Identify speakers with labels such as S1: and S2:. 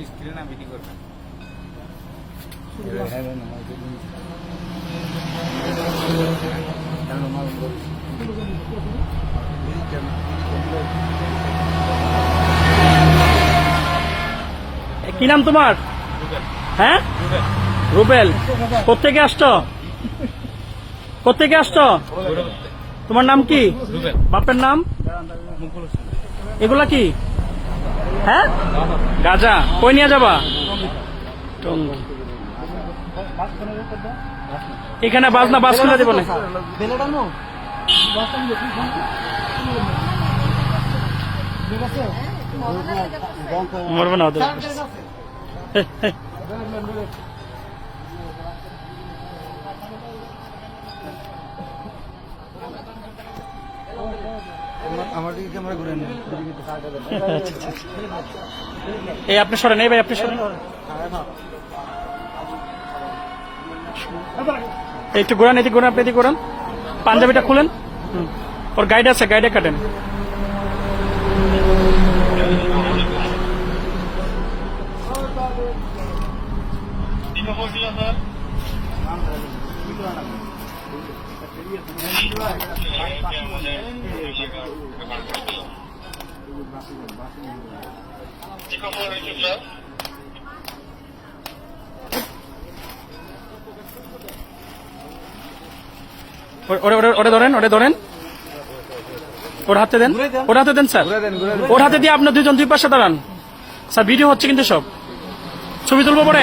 S1: স্ক্রিনে না ভিডিও করবেন।
S2: কি নাম তোমার? হ্যাঁ, রুবেল। কোত্থেকে আসছো? কোত্থেকে আসছো? তোমার নাম কি? বাপের নাম? এগুলা কি? হ্যাঁ, গাজা। কই নিয়ে যাবা? টঙ্গী। এখানে বাস না, বাস খুলে দেবো না। মরবে না ওদের। এই আপনি সরেন, এই ভাই আপনি সরেন, একটু ঘোরান, এদিকে ঘোরান, আপনি এদিকে ঘোরান। পাঞ্জাবিটা খুলেন। ওর গাইড আছে, গাইডে কাটেন। ওরে ধরেন, ওরে ধরেন, ওর হাতে দেন, ওর হাতে দেন স্যার, ওর হাতে দিয়ে আপনার দুজন দুই পাশে দাঁড়ান। স্যার ভিডিও হচ্ছে কিন্তু, সব ছবি তুলবো পরে।